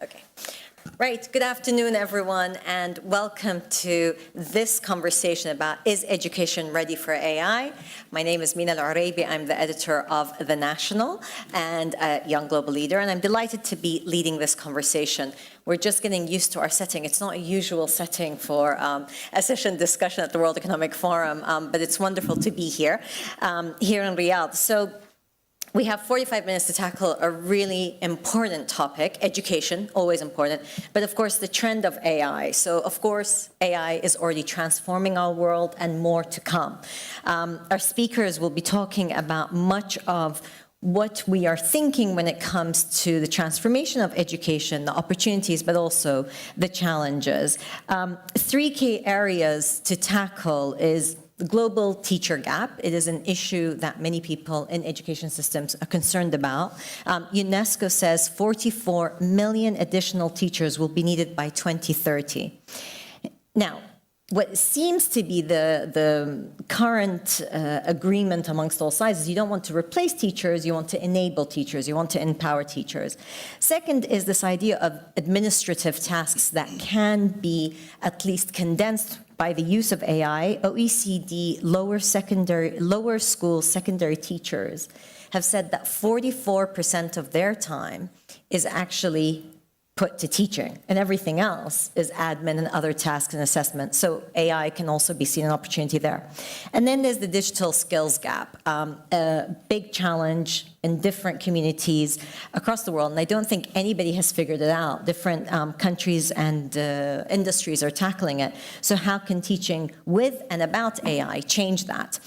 Okay. Right, good afternoon, everyone, and welcome to this conversation about is education ready for AI? My name is Mina Al-Uraibi. I'm the editor of The National and a young global leader, and I'm delighted to be leading this conversation. We're just getting used to our setting. It's not a usual setting for a session discussion at the World Economic Forum, but it's wonderful to be here, here in Riyadh. So we have 45 minutes to tackle a really important topic, education, always important, but of course the trend of AI. So of course AI is already transforming our world and more to come. Our speakers will be talking about much of what we are thinking when it comes to the transformation of education, the opportunities, but also the challenges. Three key areas to tackle is the global teacher gap. It is an issue that many people in education systems are concerned about. UNESCO says 44 million additional teachers will be needed by 2030. Now, what seems to be the current agreement amongst all sides is you don't want to replace teachers, you want to enable teachers, you want to empower teachers. Second is this idea of administrative tasks that can be at least condensed by the use of AI. OECD lower school secondary teachers have said that 44% of their time is actually put to teaching, and everything else is admin and other tasks and assessment. So AI can also be seen an opportunity there. And then there's the digital skills gap, a big challenge in different communities across the world, and I don't think anybody has figured it out. Different countries and industries are tackling it. So how can teaching with and about AI change that?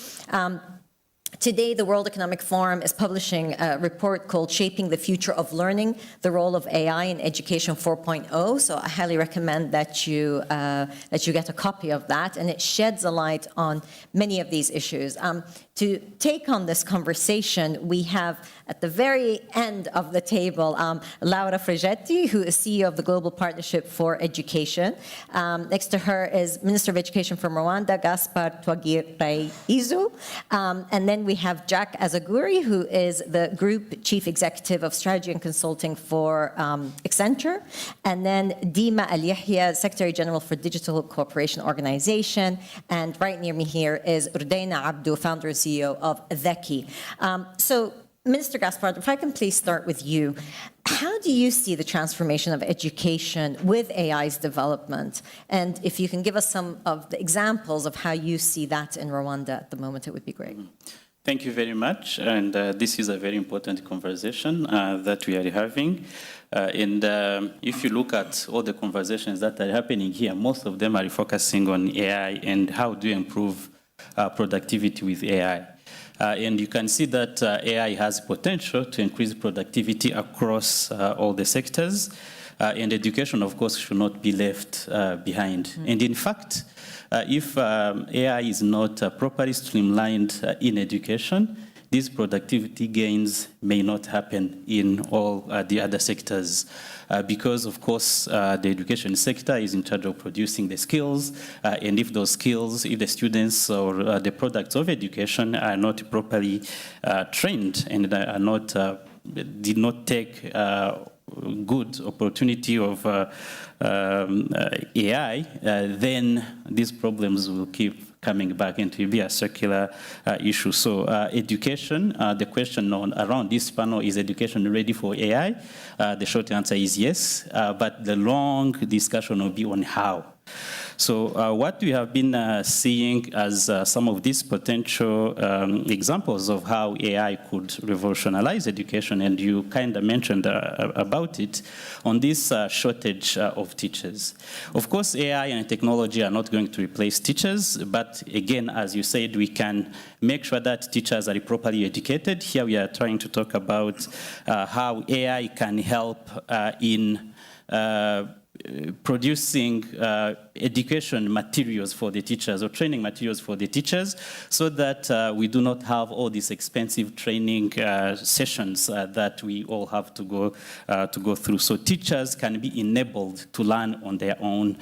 Today, the World Economic Forum is publishing a report called Shaping the Future of Learning, the Role of AI in Education 4.0. So I highly recommend that you get a copy of that, and it sheds a light on many of these issues. To take on this conversation, we have at the very end of the table, Laura Fregetti, who is CEO of the Global Partnership for Education. Next to her is Minister of Education from Rwanda, Gaspar Twagirayizu. And then we have Jack Azaguri, who is the Group Chief Executive of Strategy and Consulting for Accenture. And then Dima Al-Yahya, Secretary General for Digital Cooperation Organization. And right near me here is Urdaina Abdu, founder and CEO of Dheki. So, Minister Gaspar, if I can please start with you. How do you see the transformation of education with AI's development? And if you can give us some of the examples of how you see that in Rwanda at the moment, it would be great. Thank you very much. And this is a very important conversation that we are having. If you look at all the conversations that are happening here, most of them are focusing on AI and how do you improve productivity with AI. And you can see that AI has potential to increase productivity across all the sectors. And education, of course, should not be left behind. Mm-hmm. And in fact, if AI is not properly streamlined in education, these productivity gains may not happen in all the other sectors because, of course, the education sector is in charge of producing the skills, and if those skills, if the students or the products of education are not properly trained and are not, did not take good opportunity of AI, then these problems will keep coming back and it will be a circular issue. So education, the question around this panel, is education ready for AI? The short answer is yes, but the long discussion will be on how. So what we have been seeing as some of these potential examples of how AI could revolutionize education, and you kind of mentioned about it, on this shortage of teachers. Of course, AI and technology are not going to replace teachers, but again, as you said, we can make sure that teachers are properly educated. Here we are trying to talk about how AI can help in producing education materials for the teachers or training materials for the teachers so that we do not have all these expensive training sessions that we all have to go through. So teachers can be enabled to learn on their own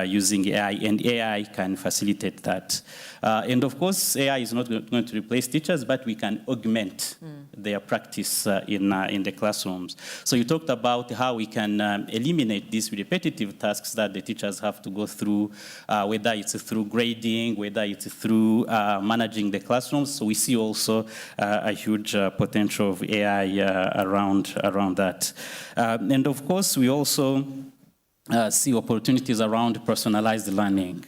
using AI, and AI can facilitate that. And of course, AI is not going to replace teachers, but we can augment their practice in the classrooms. So you talked about how we can eliminate these repetitive tasks that the teachers have to go through, whether it's through grading, whether it's through managing the classrooms. So we see also a huge potential of AI around that. And of course, we also see opportunities around personalized learning.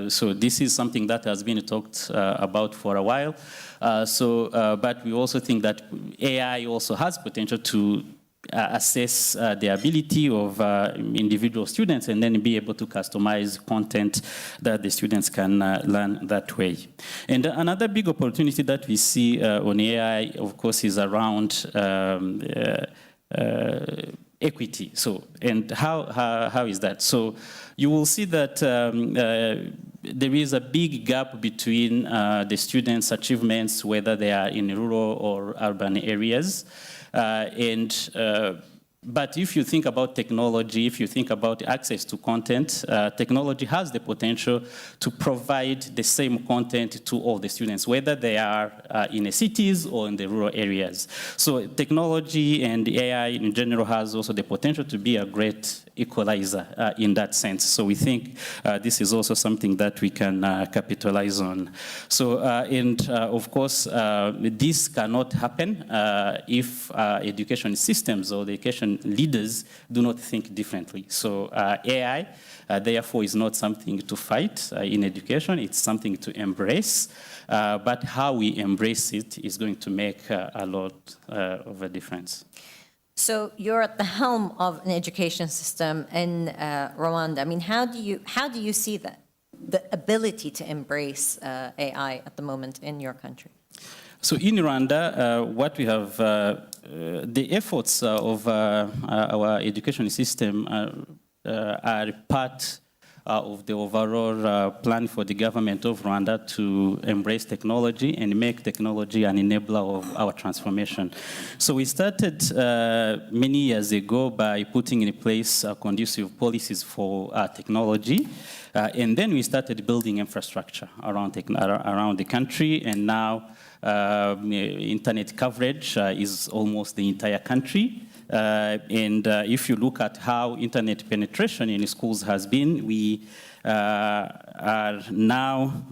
So this is something that has been talked about for a while. But we also think that AI also has potential to assess the ability of individual students and then be able to customize content that the students can learn that way. And another big opportunity that we see on AI, of course, is around equity. So, and how is that? So you will see that there is a big gap between the students' achievements, whether they are in rural or urban areas. But if you think about technology, if you think about access to content, technology has the potential to provide the same content to all the students, whether they are in the cities or in the rural areas. So technology and AI in general has also the potential to be a great equalizer in that sense. So we think this is also something that we can capitalize on. So, of course, this cannot happen if education systems or the education leaders do not think differently. So AI, therefore, is not something to fight in education. It's something to embrace. But how we embrace it is going to make a lot of a difference. So you're at the helm of an education system in Rwanda. I mean, how do you see that, the ability to embrace AI at the moment in your country? So in Rwanda, what we have, the efforts of our education system are part of the overall plan for the government of Rwanda to embrace technology and make technology an enabler of our transformation. So we started many years ago by putting in place conducive policies for technology. And then we started building infrastructure around the country, and now internet coverage is almost the entire country. And if you look at how internet penetration in schools has been, we are now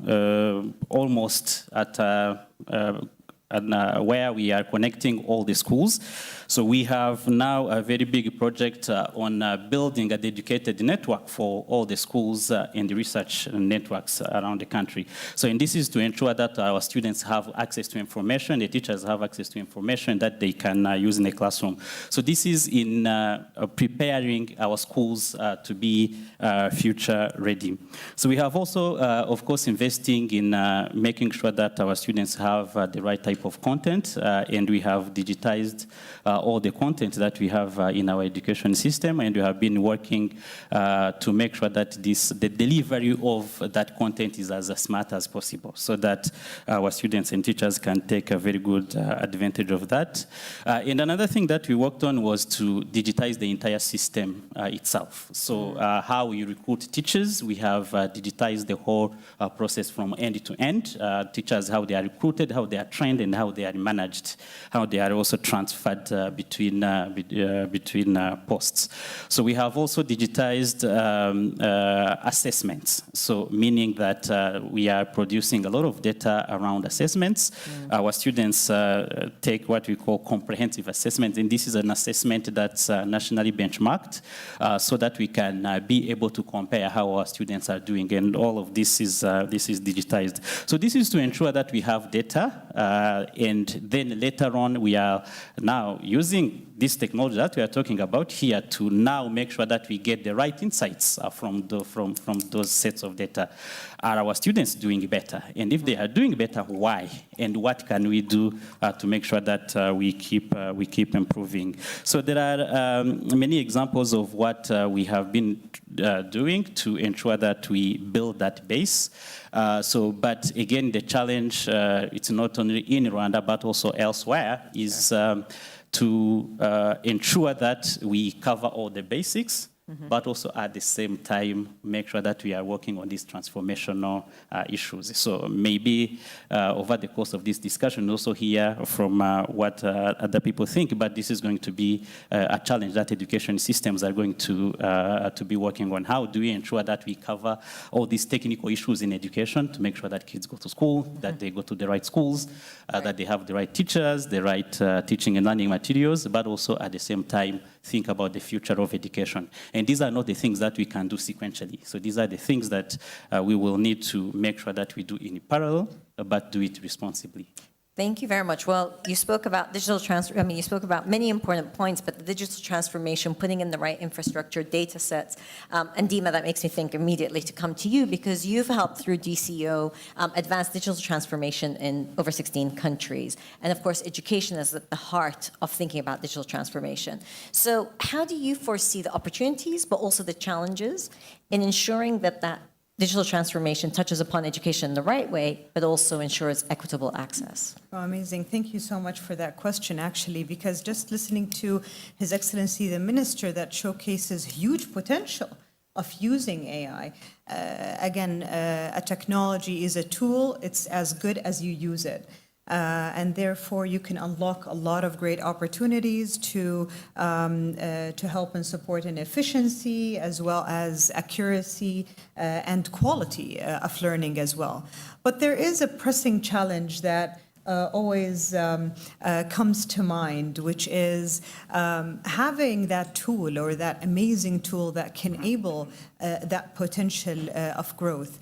almost at where we are connecting all the schools. So we have now a very big project on building a dedicated network for all the schools and the research networks around the country. So and this is to ensure that our students have access to information, the teachers have access to information that they can use in the classroom. So this is in preparing our schools to be future ready. So we have also, of course, investing in making sure that our students have the right type of content, and we have digitized all the content that we have in our education system, and we have been working to make sure that the delivery of that content is as smart as possible, so that our students and teachers can take a very good advantage of that. And another thing that we worked on was to digitize the entire system itself. So how we recruit teachers, we have digitized the whole process from end to end. Teachers, how they are recruited, how they are trained, and how they are managed, how they are also transferred between posts. So we have also digitized assessments. So meaning that we are producing a lot of data around assessments. Our students take what we call comprehensive assessments, and this is an assessment that's nationally benchmarked, so that we can be able to compare how our students are doing, and all of this is digitized. So this is to ensure that we have data, and then later on we are now using this technology that we are talking about here to now make sure that we get the right insights from those sets of data. Are our students doing better? And if they are doing better, why? And what can we do to make sure that we keep improving? So there are many examples of what we have been doing to ensure that we build that base. But again, the challenge, it's not only in Rwanda, but also elsewhere, is to ensure that we cover all the basics, but also at the same time make sure that we are working on these transformational issues. So maybe over the course of this discussion, also hear from what other people think, but this is going to be a challenge that education systems are going to be working on. How do we ensure that we cover all these technical issues in education to make sure that kids go to school, that they go to the right schools, that they have the right teachers, the right teaching and learning materials, but also at the same time think about the future of education. And these are not the things that we can do sequentially. So these are the things that we will need to make sure that we do in parallel, but do it responsibly. Thank you very much. Well, you spoke about digital you spoke about many important points, but the digital transformation, putting in the right infrastructure, data sets, and Dima, that makes me think immediately to come to you because you've helped through DCO advance digital transformation in over 16 countries. And of course, education is at the heart of thinking about digital transformation. So how do you foresee the opportunities, but also the challenges in ensuring that digital transformation touches upon education in the right way, but also ensures equitable access? Oh, amazing. Thank you so much for that question, actually, because just listening to His Excellency the Minister, that showcases huge potential of using AI. Again, a technology is a tool. It's as good as you use it. And therefore, you can unlock a lot of great opportunities to help and support in efficiency as well as accuracy and quality of learning as well. But there is a pressing challenge that always comes to mind, which is having that tool or that amazing tool that can enable that potential of growth.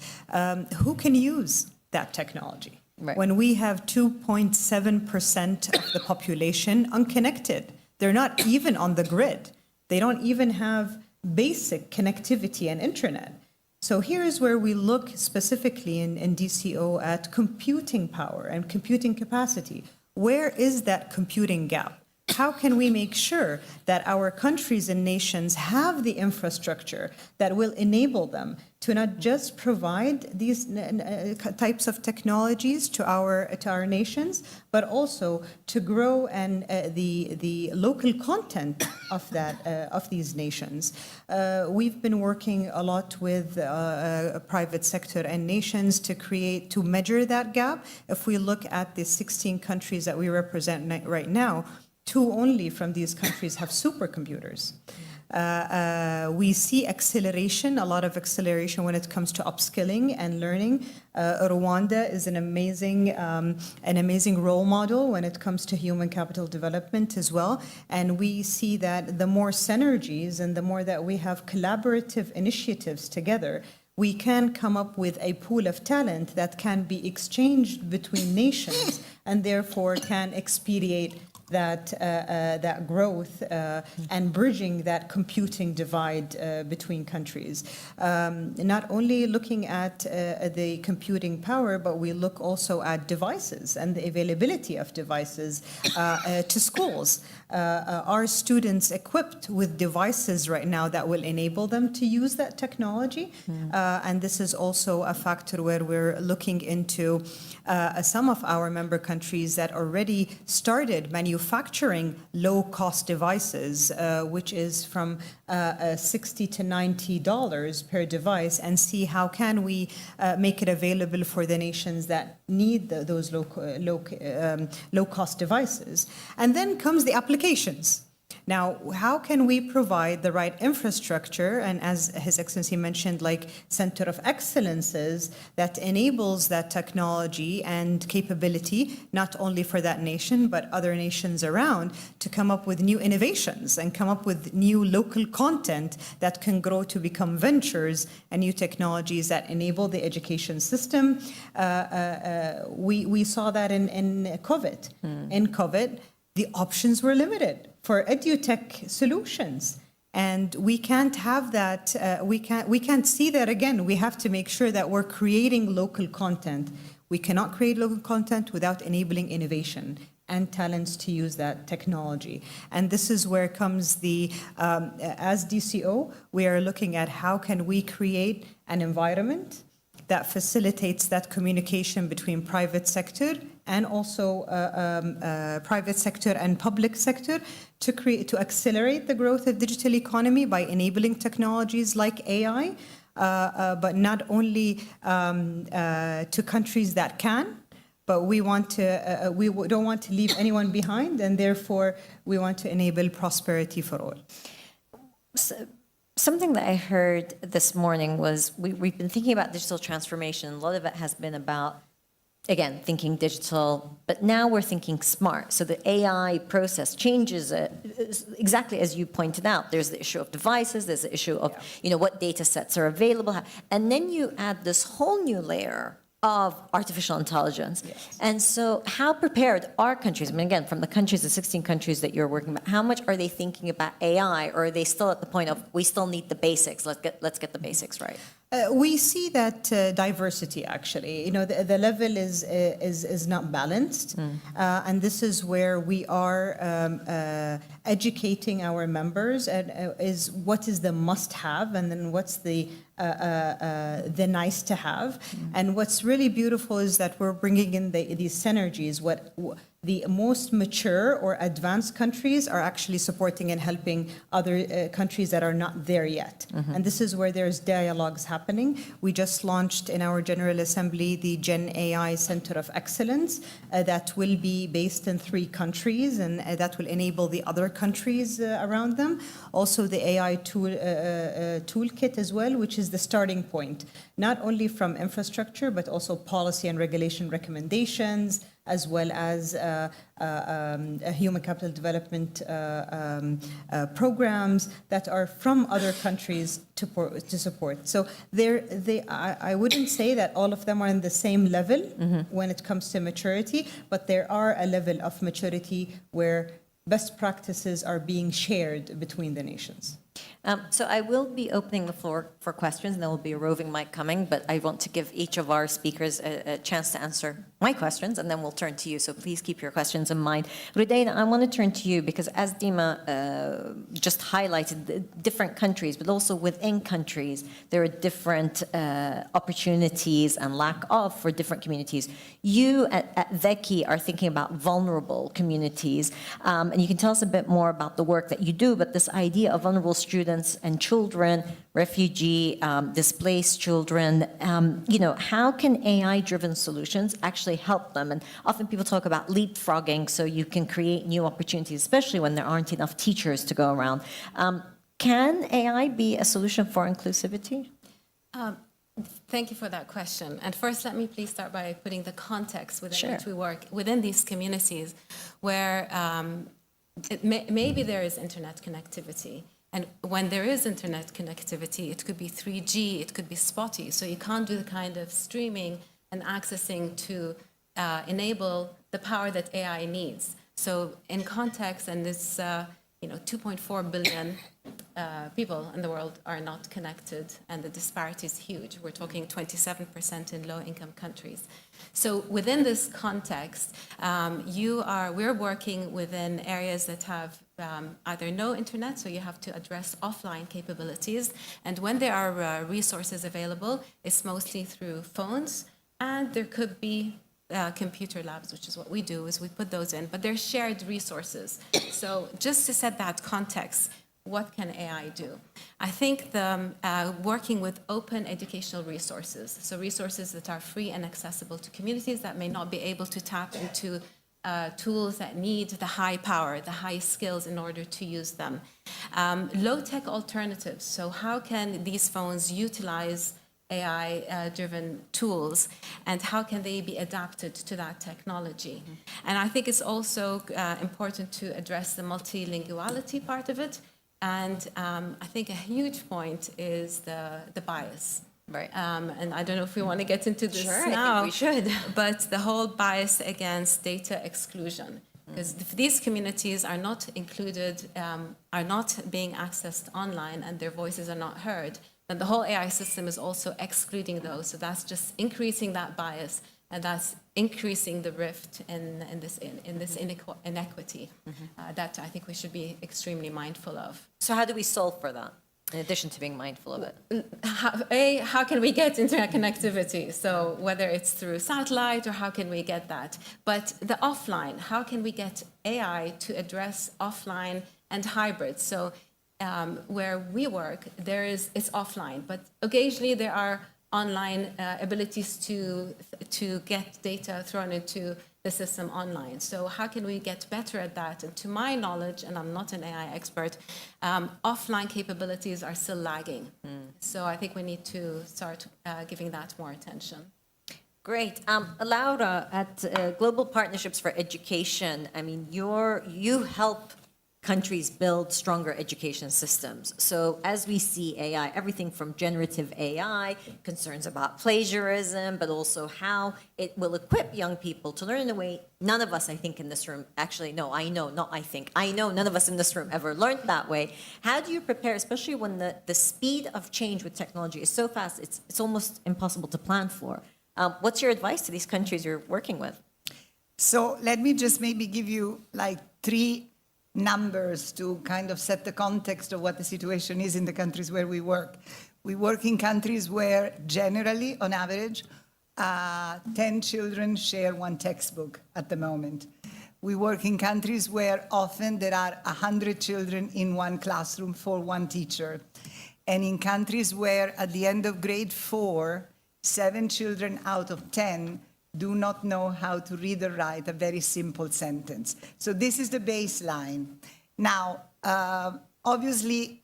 Who can use that technology? Right. When we have 2.7% of the population unconnected, they're not even on the grid. They don't even have basic connectivity and internet. So here's where we look specifically in DCO at computing power and computing capacity. Where is that computing gap? How can we make sure that our countries and nations have the infrastructure that will enable them to not just provide these types of technologies to our nations, but also to grow and the local content of these nations. We've been working a lot with private sector and nations to measure that gap. If we look at the 16 countries that we represent right now, 2 only from these countries have supercomputers. We see acceleration, a lot of acceleration when it comes to upskilling and learning. Rwanda is an amazing role model when it comes to human capital development as well. And we see that the more synergies and the more that we have collaborative initiatives together, we can come up with a pool of talent that can be exchanged between nations and therefore can expedite that growth and bridging that computing divide between countries. Not only looking at the computing power, but we look also at devices and the availability of devices to schools. Are students equipped with devices right now that will enable them to use that technology? And this is also a factor where we're looking into some of our member countries that already started manufacturing low-cost devices, which is from $60 to $90 per device, and see how can we make it available for the nations that need those low-cost devices. And then comes the applications. Now, how can we provide the right infrastructure, and as His Excellency mentioned, like Center of Excellences that enables that technology and capability, not only for that nation, but other nations around, to come up with new innovations and come up with new local content that can grow to become ventures and new technologies that enable the education system. We saw that in COVID. In COVID, the options were limited for edutech solutions. And we can't have that, we can't see that again. We have to make sure that we're creating local content. We cannot create local content without enabling innovation and talents to use that technology. And this is where comes the, as DCO, we are looking at how can we create an environment that facilitates that communication between private sector and also private sector and public sector to accelerate the growth of digital economy by enabling technologies like AI, but not only to countries that can, but we don't want to leave anyone behind, and therefore we want to enable prosperity for all. Something that I heard this morning was we've been thinking about digital transformation. A lot of it has been about, again, thinking digital, but now we're thinking smart. So the AI process changes it, exactly as you pointed out. There's the issue of devices, there's the issue of what data sets are available. And then you add this whole new layer of artificial intelligence. Yes. And so how prepared are countries? I mean, again, from the countries, the 16 countries that you're working with, how much are they thinking about AI, or are they still at the point of, we still need the basics, let's get the basics right? We see that diversity, actually. The level is not balanced. And this is where we are educating our members is what is the must-have, and then what's the nice-to-have. And what's really beautiful is that we're bringing in these synergies. The most mature or advanced countries are actually supporting and helping other countries that are not there yet. And this is where there's dialogues happening. We just launched in our General Assembly the Gen AI Center of Excellence that will be based in 3 countries, and that will enable the other countries around them. Also the AI toolkit as well, which is the starting point, not only from infrastructure, but also policy and regulation recommendations, as well as human capital development programs that are from other countries to support. So I wouldn't say that all of them are in the same level when it comes to maturity, but there are a level of maturity where best practices are being shared between the nations. So I will be opening the floor for questions, and there will be a roving mic coming, but I want to give each of our speakers a chance to answer my questions, and then we'll turn to you. So please keep your questions in mind. Rudaina, I want to turn to you because as Dima just highlighted, the different countries, but also within countries, there are different opportunities and lack of for different communities. You at Veki are thinking about vulnerable communities, and you can tell us a bit more about the work that you do, but this idea of vulnerable students and children, refugee, displaced children, how can AI-driven solutions actually help them? And often people talk about leapfrogging, so you can create new opportunities, especially when there aren't enough teachers to go around. Can AI be a solution for inclusivity? Thank you for that question. And first, let me please start by putting the context within which we work within these communities, where maybe there is internet connectivity. And when there is internet connectivity, it could be 3G, it could be spotty. So you can't do the kind of streaming and accessing to enable the power that AI needs. So in context, and this 2.4 billion people in the world are not connected, and the disparity is huge. We're talking 27% in low-income countries. So within this context, we're working within areas that have either no internet, so you have to address offline capabilities. And when there are resources available, it's mostly through phones, and there could be computer labs, which is what we do, is we put those in, but they're shared resources. So just to set that context, what can AI do? I think working with open educational resources, so resources that are free and accessible to communities that may not be able to tap into tools that need the high power, the high skills in order to use them. Low-tech alternatives, so how can these phones utilize AI-driven tools, and how can they be adapted to that technology? And I think it's also important to address the multilinguality part of it. And I think a huge point is the bias. Right. And I don't know if we want to get into this Sure, now. I think we should. But the whole bias against data exclusion. Because if these communities are not included, are not being accessed online, and their voices are not heard, then the whole AI system is also excluding those. So that's just increasing that bias, and that's increasing the rift in this inequity that I think we should be extremely mindful of. So how do we solve for that, in addition to being mindful of it? How can we get internet connectivity? So whether it's through satellite or how can we get that? But the offline, how can we get AI to address offline and hybrid? So where we work, it's offline, but occasionally there are online abilities to get data thrown into the system online. So how can we get better at that? And to my knowledge, and I'm not an AI expert, offline capabilities are still lagging. So I think we need to start giving that more attention. Great. Laura, at Global Partnerships for Education, I mean, you help countries build stronger education systems. So as we see AI, everything from generative AI, concerns about plagiarism, but also how it will equip young people to learn in a way none of us, I think, in this room, actually, no, I know, not I think, I know none of us in this room ever learned that way. How do you prepare, especially when the speed of change with technology is so fast, it's almost impossible to plan for? What's your advice to these countries you're working with? So let me just maybe give you like 3 numbers to kind of set the context of what the situation is in the countries where we work. We work in countries where generally, on average, 10 children share 1 textbook at the moment. We work in countries where often there are 100 children in 1 classroom for 1 teacher. And in countries where at the end of grade 4, 7 children out of 10 do not know how to read or write a very simple sentence. So this is the baseline. Now, obviously,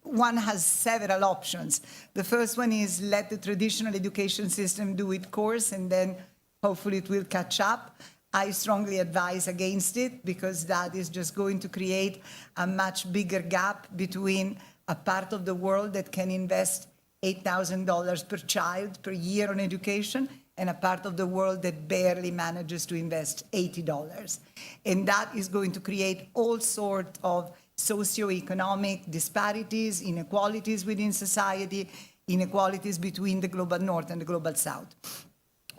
one has several options. The first one is let the traditional education system do its course, and then hopefully it will catch up. I strongly advise against it, because that is just going to create a much bigger gap between a part of the world that can invest $8,000 per child per year on education and a part of the world that barely manages to invest $80. And that is going to create all sorts of socioeconomic disparities, inequalities within society, inequalities between the global north and the global south.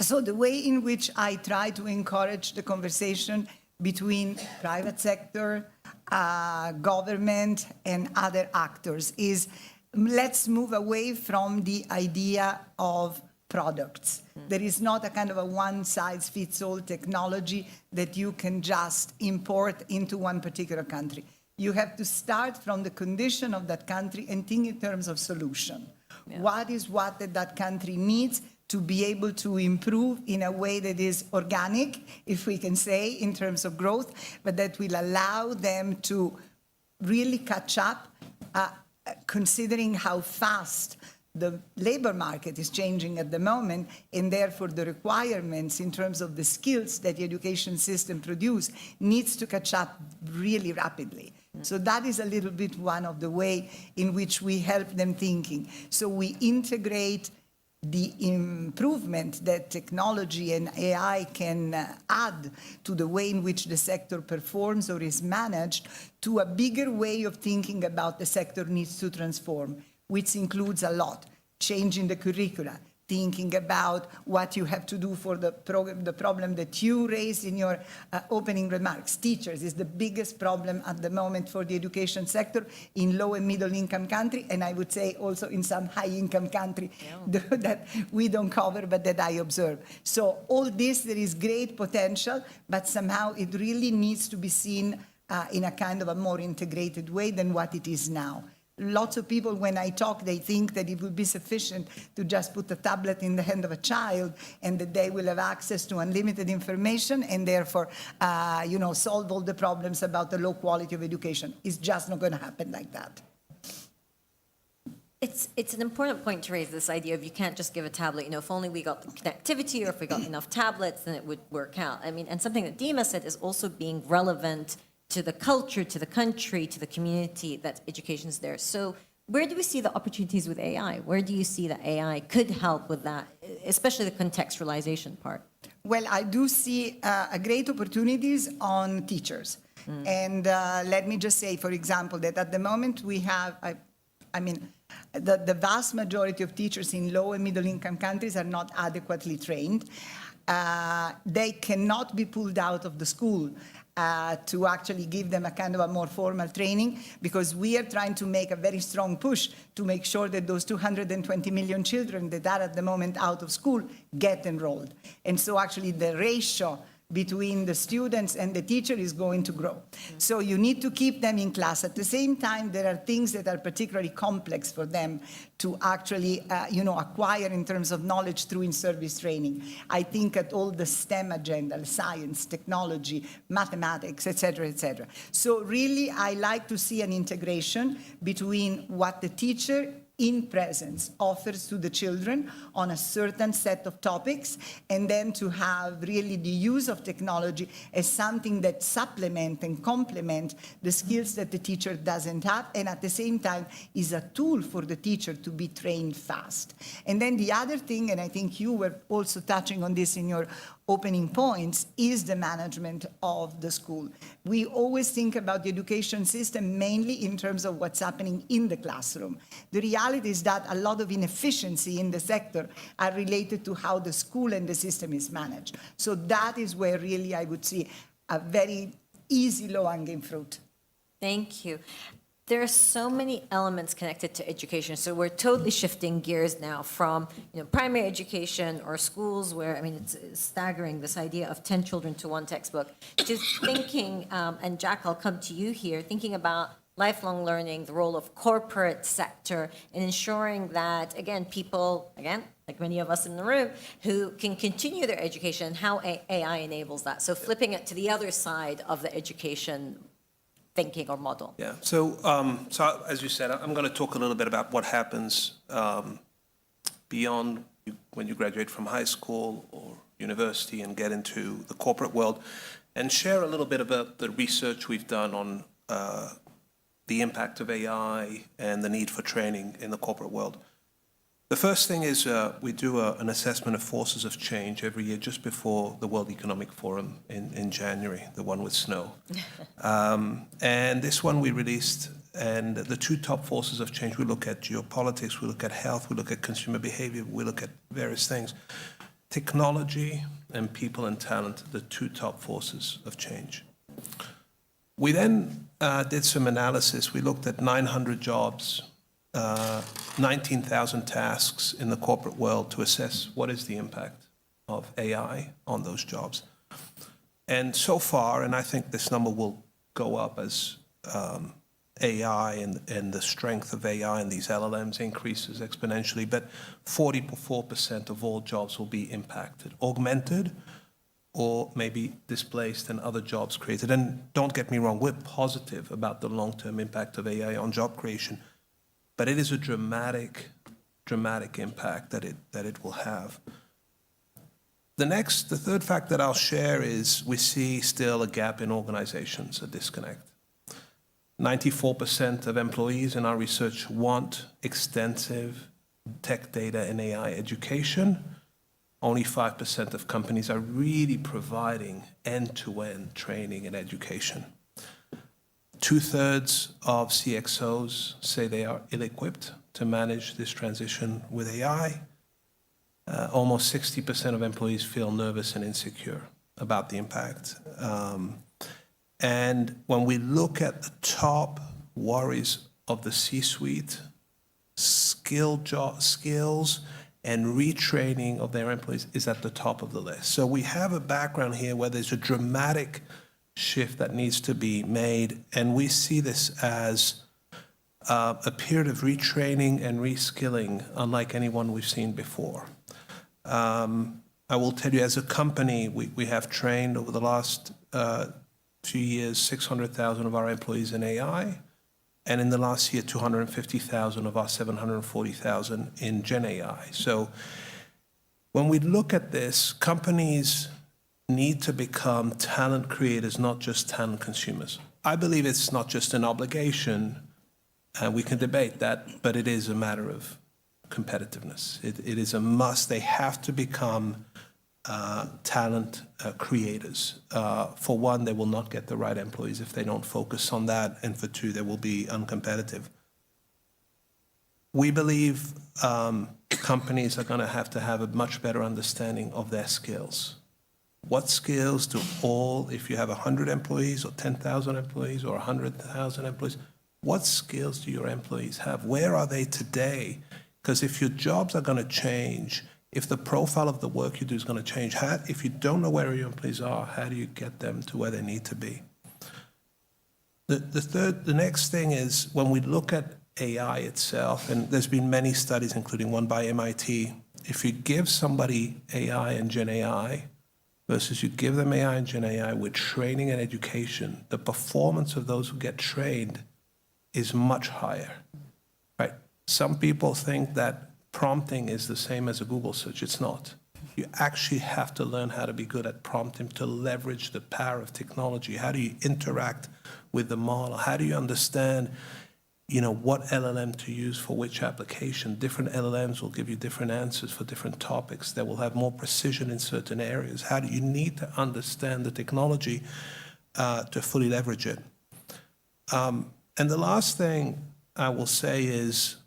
So the way in which I try to encourage the conversation between private sector, government, and other actors is, let's move away from the idea of products. There is not a kind of a one-size-fits-all technology that you can just import into one particular country. You have to start from the condition of that country and think in terms of solution. Yeah. What is what that country needs to be able to improve in a way that is organic, if we can say, in terms of growth, but that will allow them to really catch up, considering how fast the labor market is changing at the moment, and therefore the requirements in terms of the skills that the education system produce needs to catch up really rapidly. So that is a little bit one of the way in which we help them thinking. So we integrate the improvement that technology and AI can add to the way in which the sector performs or is managed, to a bigger way of thinking about the sector needs to transform, which includes a lot. Changing the curricula, thinking about what you have to do for the problem that you raised in your opening remarks. Teachers is the biggest problem at the moment for the education sector in low and middle income country, and I would say also in some high income country that we don't cover, but that I observe. So all this, there is great potential, but somehow it really needs to be seen in a kind of a more integrated way than what it is now. Lots of people, when I talk, they think that it would be sufficient to just put a tablet in the hand of a child and that they will have access to unlimited information and therefore, solve all the problems about the low quality of education. It's just not going to happen like that. It's an important point to raise, this idea of you can't just give a tablet, if only we got the connectivity or if we got enough tablets, then it would work out. I mean, and something that Dima said is also being relevant to the culture, to the country, to the community that education is there. So where do we see the opportunities with AI? Where do you see that AI could help with that, especially the contextualization part? Well, I do see a great opportunities on teachers. And let me just say, for example, that at the moment we have, the vast majority of teachers in low and middle income countries are not adequately trained. They cannot be pulled out of the school to actually give them a kind of a more formal training, because we are trying to make a very strong push to make sure that those 220 million children that are at the moment out of school get enrolled. And so actually the ratio between the students and the teacher is going to grow. So you need to keep them in class. At the same time, there are things that are particularly complex for them to actually, acquire in terms of knowledge through in-service training. I think at all the STEM agenda, science, technology, mathematics, et cetera, et cetera. So really, I like to see an integration between what the teacher in presence offers to the children on a certain set of topics, and then to have really the use of technology as something that supplement and complement the skills that the teacher doesn't have, and at the same time is a tool for the teacher to be trained fast. And then the other thing, and I think you were also touching on this in your opening points, is the management of the school. We always think about the education system mainly in terms of what's happening in the classroom. The reality is that a lot of inefficiency in the sector are related to how the school and the system is managed. So that is where really I would see a very easy low-hanging fruit. Thank you. There are so many elements connected to education. So we're totally shifting gears now from primary education or schools where, it's staggering, this idea of 10 children to one textbook, to thinking, and Jack, I'll come to you here, thinking about lifelong learning, the role of corporate sector in ensuring that, again, people, like many of us in the room, who can continue their education, how AI enables that. So flipping it to the other side of the education thinking or model. Yeah, so as you said, I'm going to talk a little bit about what happens beyond when you graduate from high school or university and get into the corporate world, and share a little bit about the research we've done on the impact of AI and the need for training in the corporate world. The first thing is we do an assessment of forces of change every year just before the World Economic Forum in January, the one with snow. And this one we released, and the two top forces of change, we look at geopolitics, we look at health, we look at consumer behavior, we look at various things. Technology and people and talent, the two top forces of change. We then did some analysis. We looked at 900 jobs, 19,000 tasks in the corporate world to assess what is the impact of AI on those jobs. And so far, and I think this number will go up as AI and the strength of AI and these LLMs increases exponentially, but 44% of all jobs will be impacted, augmented, or maybe displaced and other jobs created. And don't get me wrong, we're positive about the long-term impact of AI on job creation, but it is a dramatic impact that it will have. The third fact that I'll share is we see still a gap in organizations, a disconnect. 94% of employees in our research want extensive tech data and AI education. Only 5% of companies are really providing end-to-end training and education. 2/3 of CXOs say they are ill-equipped to manage this transition with AI. Almost 60% of employees feel nervous and insecure about the impact. And when we look at the top worries of the C-suite, skills and retraining of their employees is at the top of the list. So we have a background here where there's a dramatic shift that needs to be made, and we see this as a period of retraining and reskilling unlike anyone we've seen before. I will tell you, as a company, we have trained over the last few years 600,000 of our employees in AI, and in the last year 250,000 of our 740,000 in Gen AI. So when we look at this, companies need to become talent creators, not just talent consumers. I believe it's not just an obligation, and we can debate that, but it is a matter of competitiveness. It is a must. They have to become talent creators. For one, they will not get the right employees if they don't focus on that, and for two, they will be uncompetitive. We believe companies are going to have a much better understanding of their skills. What skills do if you have 100 employees or 10,000 employees or 100,000 employees, what skills do your employees have? Where are they today? Because if your jobs are going to change, if the profile of the work you do is going to change, if you don't know where your employees are, how do you get them to where they need to be? The next thing is when we look at AI itself, and there's been many studies, including one by MIT, if you give somebody AI and Gen AI versus you give them AI and Gen AI with training and education, the performance of those who get trained is much higher, right? Some people think that prompting is the same as a Google search. It's not. You actually have to learn how to be good at prompting, to leverage the power of technology. How do you interact with the model? How do you understand, what LLM to use for which application? Different LLMs will give you different answers for different topics that will have more precision in certain areas. How do you need to understand the technology to fully leverage it? And the last thing I will say is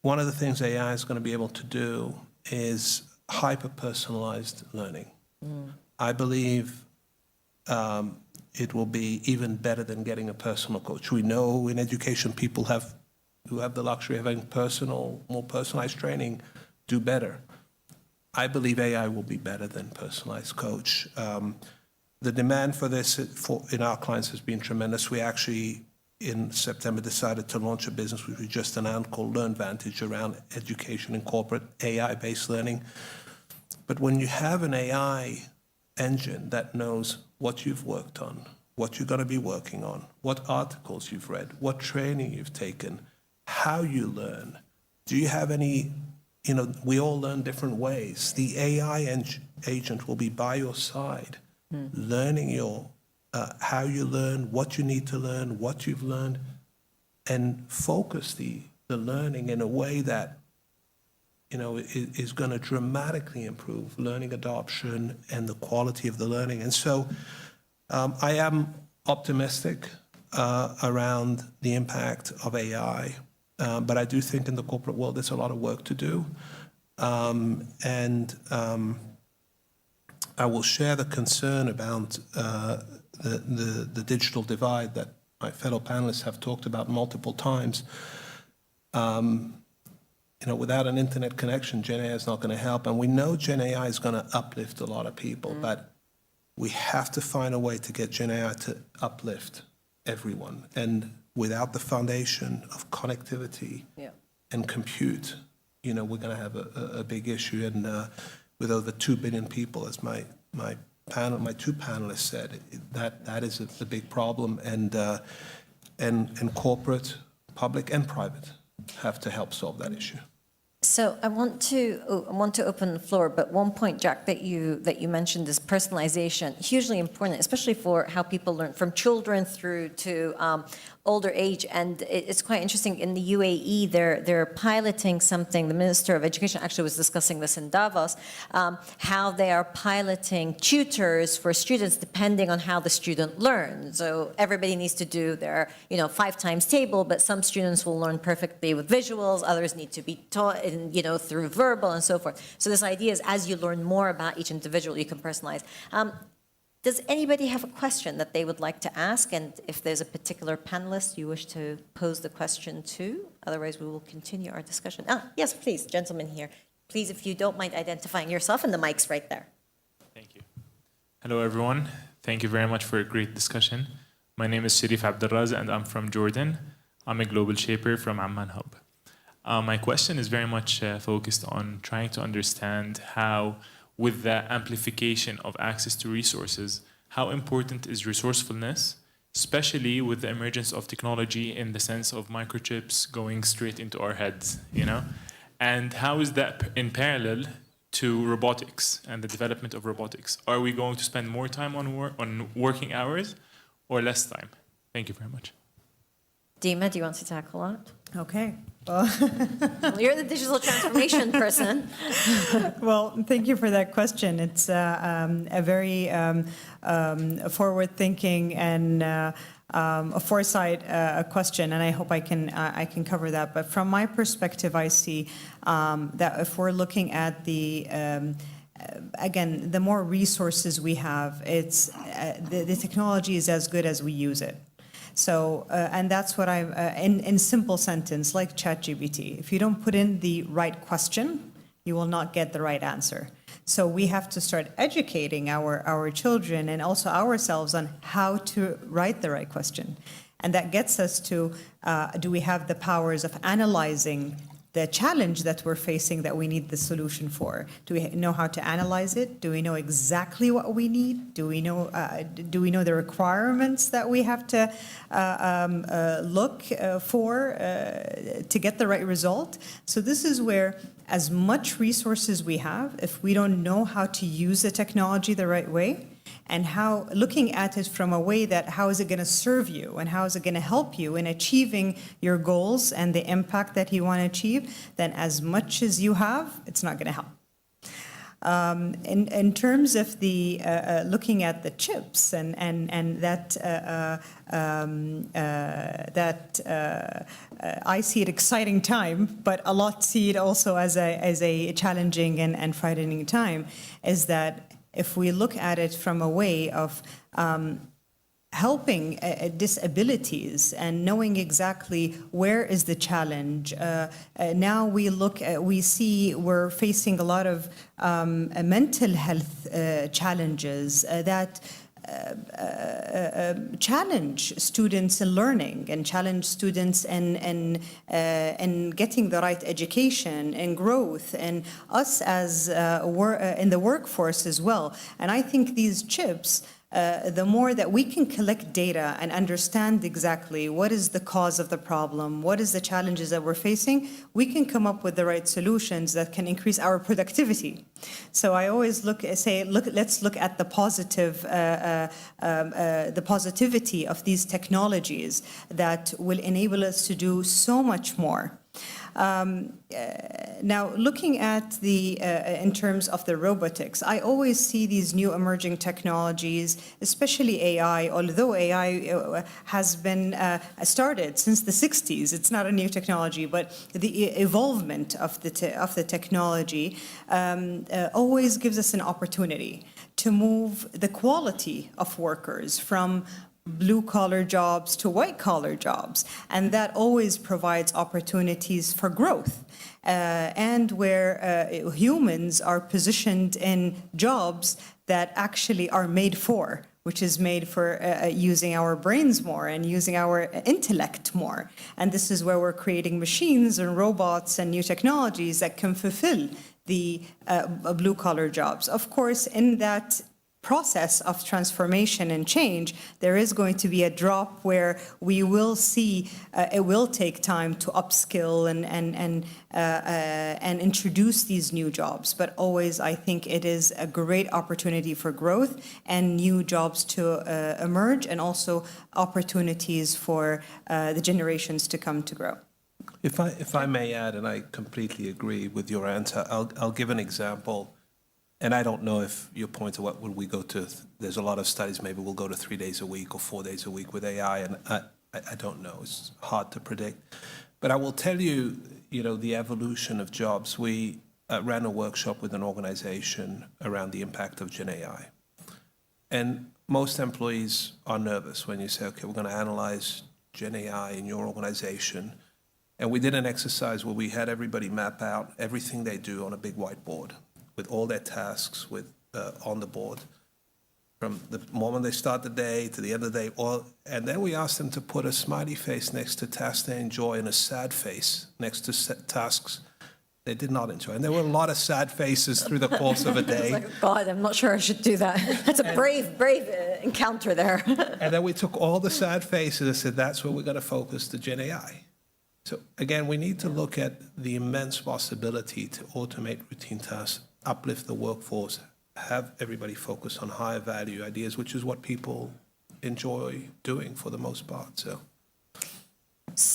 one of the things AI is going to be able to do is hyper-personalized learning. I believe it will be even better than getting a personal coach. We know in education people who have the luxury of having more personalized training do better. I believe AI will be better than personalized coach. The demand for this in our clients has been tremendous. We actually, in September, decided to launch a business which we just announced called LearnVantage around education and corporate AI-based learning. But when you have an AI engine that knows what you've worked on, what you're going to be working on, what articles you've read, what training you've taken, how you learn, do you have any, we all learn different ways. The AI agent will be by your side, learning how you learn, what you need to learn, what you've learned, and focus the learning in a way that is going to dramatically improve learning adoption and the quality of the learning. And so I am optimistic around the impact of AI, but I do think in the corporate world there's a lot of work to do. I will share the concern about the digital divide that my fellow panelists have talked about multiple times. Without an internet connection, Gen AI is not going to help. And we know Gen AI is going to uplift a lot of people, but we have to find a way to get Gen AI to uplift everyone. And without the foundation of connectivity and compute, we're going to have a big issue. And with over 2 billion people, as my two panelists said, that is a big problem. And corporate, public, and private have to help solve that issue. So I want to open the floor, but one point, Jack, that you mentioned is personalization, hugely important, especially for how people learn from children through to older age. And it's quite interesting. In the UAE, they're piloting something. The Minister of Education actually was discussing this in Davos, how they are piloting tutors for students depending on how the student learns. So everybody needs to do their 5 times table, but some students will learn perfectly with visuals. Others need to be taught through verbal and so forth. So this idea is as you learn more about each individual, you can personalize. Does anybody have a question that they would like to ask? And if there's a particular panelist you wish to pose the question to, otherwise we will continue our discussion. Yes, please, gentleman here. Please, if you don't mind identifying yourself, and the mic's right there. Thank you. Hello, everyone. Thank you very much for a great discussion. My name is Sharif Abdelraz, and I'm from Jordan. I'm a global shaper from Amman Hub. My question is very much focused on trying to understand how, with the amplification of access to resources, how important is resourcefulness, especially with the emergence of technology in the sense of microchips going straight into our heads, And how is that in parallel to robotics and the development of robotics? Are we going to spend more time on working hours or less time? Thank you very much. Dima, do you want to tackle that? Okay. Well, you're the digital transformation person. Well, thank you for that question. It's a very forward-thinking and a foresight question, and I hope I can cover that. But from my perspective, I see that if we're looking at the again, the more resources we have, it's the technology is as good as we use it. So, and that's what I'm, in simple sentence, like ChatGPT, if you don't put in the right question, you will not get the right answer. So we have to start educating our children and also ourselves on how to write the right question. And that gets us to, do we have the powers of analyzing the challenge that we're facing that we need the solution for? Do we know how to analyze it? Do we know exactly what we need? Do we know the requirements that we have to look for to get the right result? So this is where, as much resources we have, if we don't know how to use the technology the right way, and how looking at it from a way that how is it going to serve you and how is it going to help you in achieving your goals and the impact that you want to achieve, then as much as you have, it's not going to help. In terms of the looking at the chips and that I see it exciting time, but a lot see it also as a challenging and frightening time, is that if we look at it from a way of helping disabilities and knowing exactly where is the challenge. Now we see we're facing a lot of mental health challenges that challenge students in learning and challenge students in getting the right education and growth, and us as in the workforce as well. And I think these chips, the more that we can collect data and understand exactly what is the cause of the problem, what is the challenges that we're facing, we can come up with the right solutions that can increase our productivity. So I always say, let's look at the positivity of these technologies that will enable us to do so much more. Now, looking at the in terms of the robotics, I always see these new emerging technologies, especially AI. Although AI has been started since the 60s, it's not a new technology, but the evolvement of the technology always gives us an opportunity to move the quality of workers from blue-collar jobs to white-collar jobs, and that always provides opportunities for growth, and where humans are positioned in jobs that actually are made for, which is made for using our brains more and using our intellect more. And this is where we're creating machines and robots and new technologies that can fulfill the blue-collar jobs. Of course, in that process of transformation and change, there is going to be a drop where we will see it will take time to upskill and introduce these new jobs. But always, I think it is a great opportunity for growth and new jobs to emerge, and also opportunities for the generations to come to grow. If I may add, and I completely agree with your answer, I'll give an example. And I don't know if your point of what will we go to, there's a lot of studies, maybe we'll go to 3 days a week or 4 days a week with AI, and I don't know, it's hard to predict. But I will tell you, the evolution of jobs. We ran a workshop with an organization around the impact of Gen AI. And most employees are nervous when you say, okay, we're going to analyze Gen AI in your organization. And we did an exercise where we had everybody map out everything they do on a big whiteboard, with all their tasks on the board, from the moment they start the day to the end of the day. And then we asked them to put a smiley face next to tasks they enjoy and a sad face next to tasks they did not enjoy. And there were a lot of sad faces through the course of a day. Like, God, I'm not sure I should do that. That's a brave encounter there. And then we took all the sad faces and said, that's where we're going to focus the Gen AI. So again, we need to look at the immense possibility to automate routine tasks, uplift the workforce, have everybody focus on higher value ideas, which is what people enjoy doing for the most part.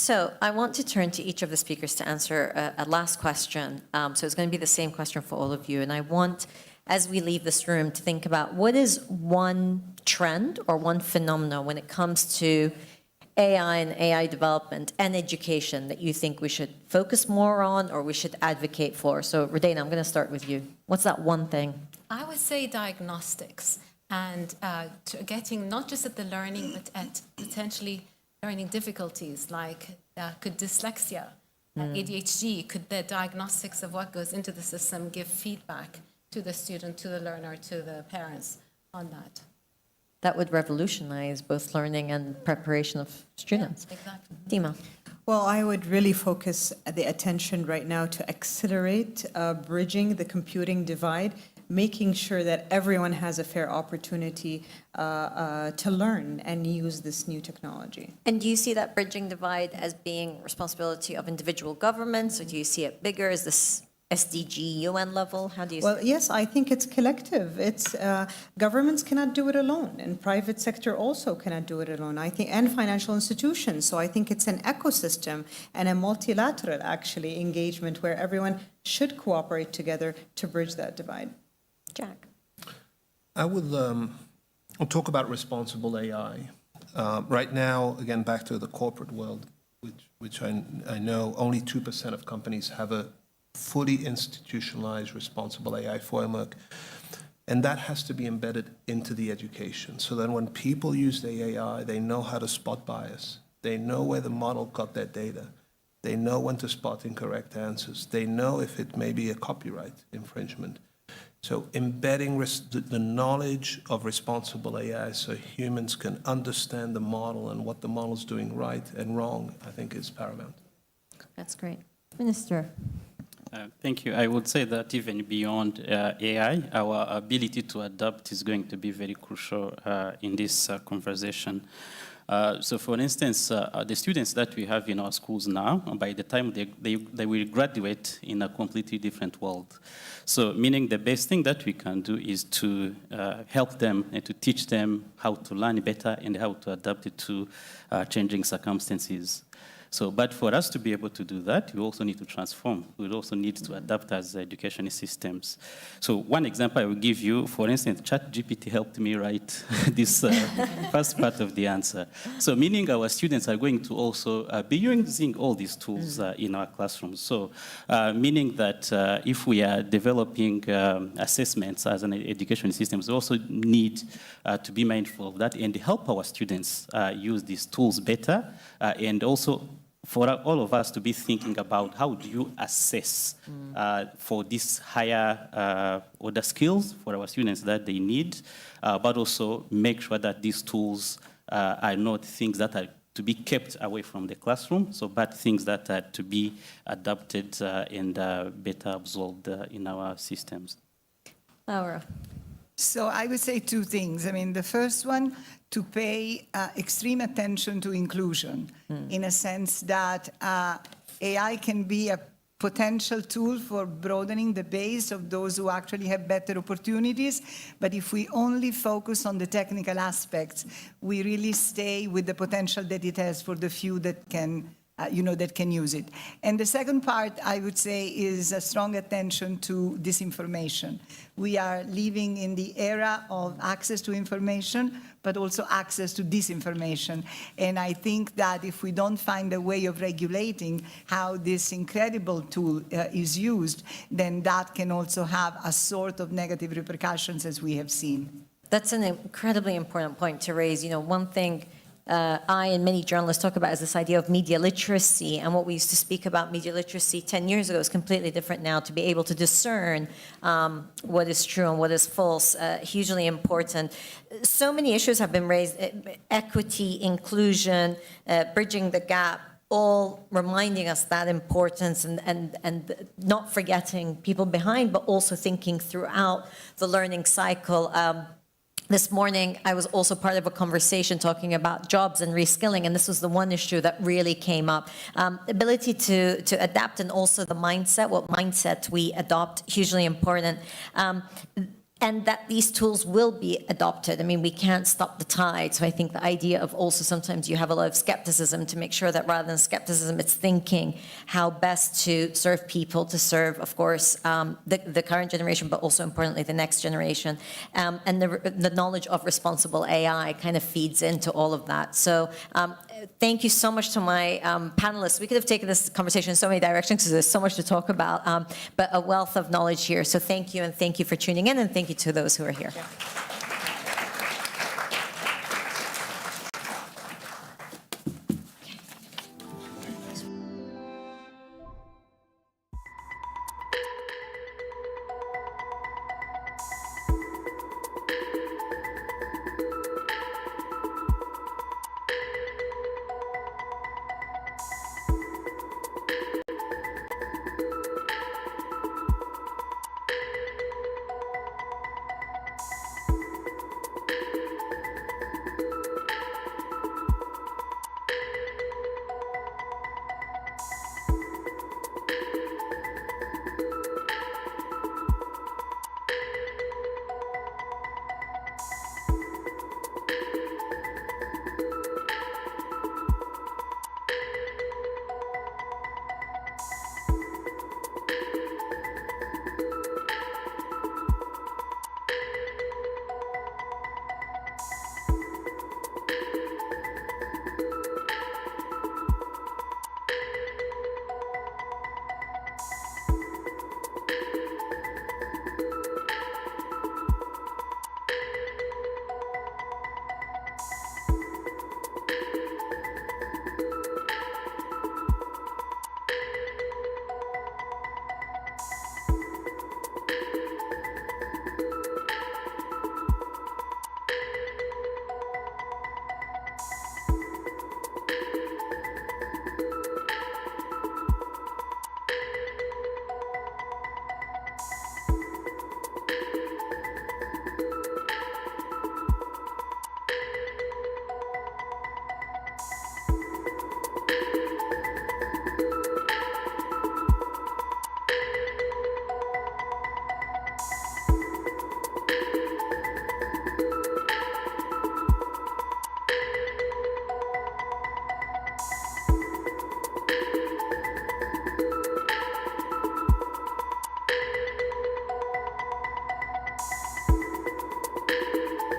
So I want to turn to each of the speakers to answer a last question. So it's going to be the same question for all of you. And I want, as we leave this room, to think about what is one trend or one phenomenon when it comes to AI and AI development and education that you think we should focus more on or we should advocate for. So Rodena, I'm going to start with you. What's that one thing? I would say diagnostics and getting not just at the learning, but at potentially learning difficulties like could dyslexia, ADHD, could the diagnostics of what goes into the system give feedback to the student, to the learner, to the parents on that? That would revolutionize both learning and preparation of students. Yeah, exactly. Dima. Well, I would really focus the attention right now to accelerate bridging the computing divide, making sure that everyone has a fair opportunity to learn and use this new technology. And do you see that bridging divide as being responsibility of individual governments, or do you see it bigger? Is this SDG UN level? How do you see Well, it? yes, I think it's collective. It's governments cannot do it alone, and private sector also cannot do it alone. I think, and financial institutions. So I think it's an ecosystem and a multilateral, actually, engagement where everyone should cooperate together to bridge that divide. Jack. I would I'll talk about responsible AI. Right now, again, back to the corporate world, which I know only 2% of companies have a fully institutionalized responsible AI framework. And that has to be embedded into the education. So then when people use the AI, they know how to spot bias. They know where the model got their data. They know when to spot incorrect answers. They know if it may be a copyright infringement. So embedding the knowledge of responsible AI so humans can understand the model and what the model is doing right and wrong, I think is paramount. That's great. Minister. Thank you. I would say that even beyond AI, our ability to adapt is going to be very crucial in this conversation. So for instance, the students that we have in our schools now, by the time they will graduate in a completely different world. So meaning the best thing that we can do is to help them and to teach them how to learn better and how to adapt it to changing circumstances. So, but for us to be able to do that, we also need to transform. We also need to adapt as education systems. So one example I will give you, for instance, ChatGPT helped me write this first part of the answer. So meaning our students are going to also be using all these tools in our classrooms. So meaning that if we are developing assessments as an education system, we also need to be mindful of that and help our students use these tools better and also for all of us to be thinking about how do you assess for these higher order skills for our students that they need, but also make sure that these tools are not things that are to be kept away from the classroom, but things that are to be adapted and better absorbed in our systems. Laura. So I would say two things. I mean, the first one, to pay extreme attention to inclusion in a sense that AI can be a potential tool for broadening the base of those who actually have better opportunities. But if we only focus on the technical aspects, we really stay with the potential that it has for the few that can that can use it. And the second part, I would say, is a strong attention to disinformation. We are living in the era of access to information, but also access to disinformation. And I think that if we don't find a way of regulating how this incredible tool is used, then that can also have a sort of negative repercussions, as we have seen. That's an incredibly important point to raise. You know, one thing I and many journalists talk about is this idea of media literacy, and what we used to speak about media literacy 10 years ago is completely different now. To be able to discern what is true and what is false, hugely important. So many issues have been raised: equity, inclusion, bridging the gap, all reminding us that importance and not forgetting people behind, but also thinking throughout the learning cycle. This morning, I was also part of a conversation talking about jobs and reskilling, and this was the one issue that really came up. Ability to adapt and also the mindset, what mindset we adopt, hugely important. and that these tools will be adopted. I mean, we can't stop the tide. So I think the idea of also sometimes you have a lot of skepticism to make sure that rather than skepticism, it's thinking how best to serve people, to serve, of course, the current generation, but also importantly, the next generation. And the knowledge of responsible AI kind of feeds into all of that. So thank you so much to my panelists. We could have taken this conversation in so many directions because there's so much to talk about, but a wealth of knowledge here. So thank you, and thank you for tuning in, and thank you to those who are here.